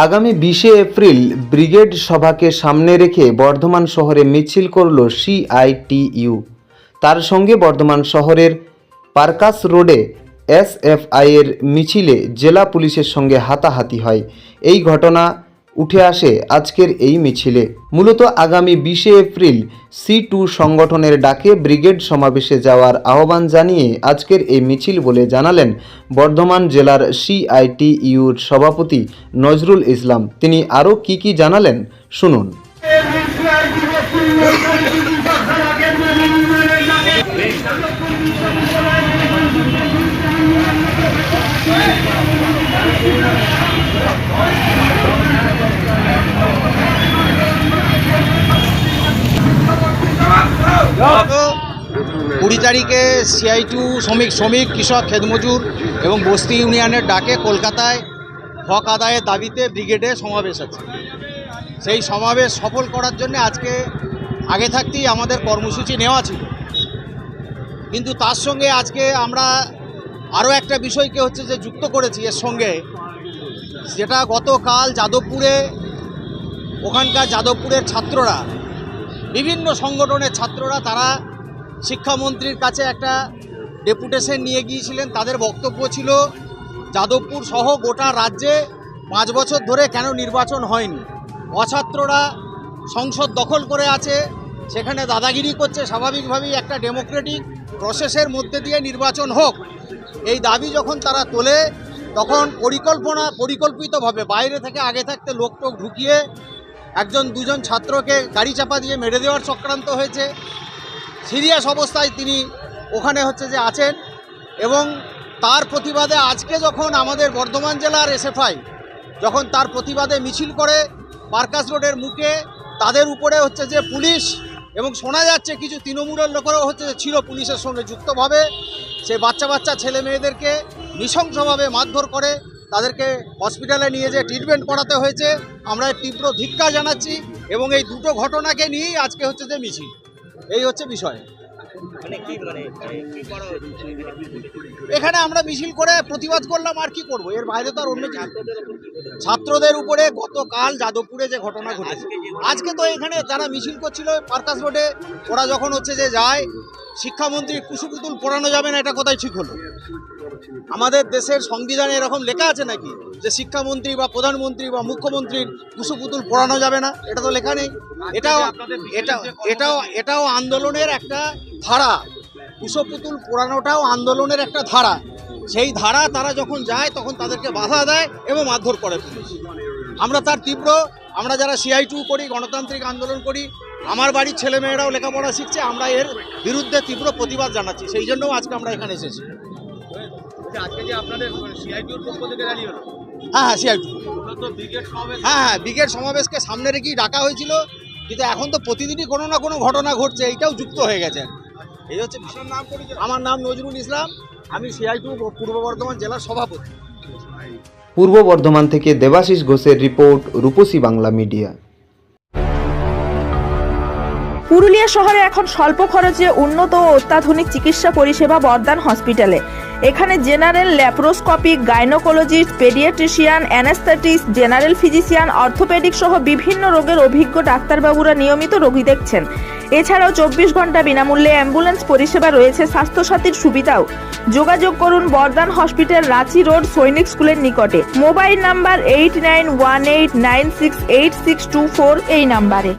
আগামী 20শে April brigade সভাকে সামনে রেখে বর্ধমান শহরে মিছিল করল সিআইটিইউ। তার সঙ্গে বর্ধমান শহরের পার্কাস রোডে এসএফআই এর মিছিলে জেলা পুলিশের সঙ্গে হাতাহাতি হয়। এই ঘটনা উঠে আসে আজকের এই মিছিলে। মূলত আগামী 20শে এপ্রিল C2 সংগঠনের ডাকে ব্রিগেড সমাবেশে যাওয়ার আহ্বান জানিয়ে আজকের এই মিছিল বলে জানালেন বর্ধমান জেলার সিআইটিইউর সভাপতি নজরুল ইসলাম। তিনি আরও কি জানালেন শুনুন। গত 20 তারিখে সিআইটিইউ শ্রমিক কৃষক খেতমজুর এবং বস্তি ইউনিয়নের ডাকে কলকাতায় হক আদায়ের দাবিতে ব্রিগেডে সমাবেশ আছে। সেই সমাবেশ সফল করার জন্য আজকে আগে থাকতেই আমাদের কর্মসূচি নেওয়া ছিল, কিন্তু তার সঙ্গে আজকে আমরা আরও একটা বিষয়কে যে যুক্ত করেছি এর সঙ্গে, যেটা গতকাল যাদবপুরে ওখানকার যাদবপুরের ছাত্ররা, বিভিন্ন সংগঠনের ছাত্ররা, তারা শিক্ষামন্ত্রীর কাছে একটা ডেপুটেশন নিয়ে গিয়েছিলেন। তাদের বক্তব্য ছিল যাদবপুর সহ গোটা রাজ্যে 5 বছর ধরে কেন নির্বাচন হয়নি, অছাত্ররা সংসদ দখল করে আছে, সেখানে দাদাগিরি করছে, স্বাভাবিকভাবেই একটা ডেমোক্রেটিক প্রসেসের মধ্যে দিয়ে নির্বাচন হোক। এই দাবি যখন তারা তোলে তখন পরিকল্পিতভাবে বাইরে থেকে আগে থাকতে লোকটোক ঢুকিয়ে 1-2 ছাত্রকে গাড়ি চাপা দিয়ে মেরে দেওয়ার চক্রান্ত হয়েছে। সিরিয়াস অবস্থায় তিনি ওখানে আছেন, এবং তার প্রতিবাদে আজকে যখন আমাদের বর্ধমান জেলার এসএফআই যখন তার প্রতিবাদে মিছিল করে পার্কাস রোডের মুখে, তাদের উপরে যে পুলিশ, এবং শোনা যাচ্ছে কিছু তৃণমূলের লোকেরাও ছিল পুলিশের সঙ্গে যুক্তভাবে, সে বাচ্চা ছেলে মেয়েদেরকে নৃশংসভাবে মারধর করে তাদেরকে হসপিটালে নিয়ে যেয়ে ট্রিটমেন্ট করাতে হয়েছে। আমরা তীব্র ধিক্কার জানাচ্ছি, এবং এই দুটো ঘটনাকে নিয়েই আজকে যে মিছিল, এই বিষয়। এখানে আমরা মিছিল করে প্রতিবাদ করলাম, আর কি করব, এর বাইরে তো আর অন্য কিছু। ছাত্রদের উপরে গতকাল যাদবপুরে যে ঘটনা ঘটেছে, আজকে তো এখানে যারা মিছিল করছিল পার্কাস রোডে, ওরা যখন যায়, শিক্ষামন্ত্রীর কুশপুতুল পোড়ানো যাবে না, এটা কোথায় ঠিক হলো? আমাদের দেশের সংবিধানে এরকম লেখা আছে নাকি যে শিক্ষামন্ত্রী বা প্রধানমন্ত্রী বা মুখ্যমন্ত্রীর কুশপুতুল পোড়ানো যাবে না? এটা তো লেখা নেই। এটাও আন্দোলনের একটা ধারা, কুশপুতুল পোড়ানোটাও আন্দোলনের একটা ধারা। সেই ধারা তারা যখন যায় তখন তাদেরকে বাধা দেয় এবং মারধর করে পুলিশ। আমরা তার আমরা যারা সিআইটিইউ করি, গণতান্ত্রিক আন্দোলন করি, আমার বাড়ির ছেলেমেয়েরাও লেখাপড়া শিখছে, আমরা এর বিরুদ্ধে তীব্র প্রতিবাদ জানাচ্ছি। সেই জন্যও আজকে আমরা এখানে এসেছি। হ্যাঁ, সিআইটিইউ ব্রিগেড সমাবেশকে সামনে রেখেই ডাকা হয়েছিল, কিন্তু এখন তো প্রতিদিনই কোনো না কোনো ঘটনা ঘটছে, এইটাও যুক্ত হয়ে গেছে। এই আমার নাম নজরুল ইসলাম, আমি সিআইটিইউ পূর্ব বর্ধমান জেলার সভাপতি। পূর্ব বর্ধমান থেকে দেবাশিস ঘোষের রিপোর্ট, রূপসী বাংলা মিডিয়া। পুরুলিয়া শহরে এখন স্বল্প খরচে উন্নত ও অত্যাধুনিক চিকিৎসা পরিষেবা বর্ধমান হসপিটালে। এখানে general, laparoscopic, gynaecologist, paediatrician, anaesthetist, general physician, orthopaedic সহ বিভিন্ন রোগের অভিজ্ঞ ডাক্তারবাবুরা নিয়মিত রোগী দেখছেন। এছাড়াও 24 ঘন্টা বিনামূল্যে অ্যাম্বুলেন্স পরিষেবা রয়েছে, স্বাস্থ্যসাথীর সুবিধাও। যোগাযোগ করুন বর্ধমান হসপিটাল, রাঁচি রোড, সৈনিক স্কুলের নিকটে। মোবাইল নাম্বার 8918968624 এই নাম্বারে।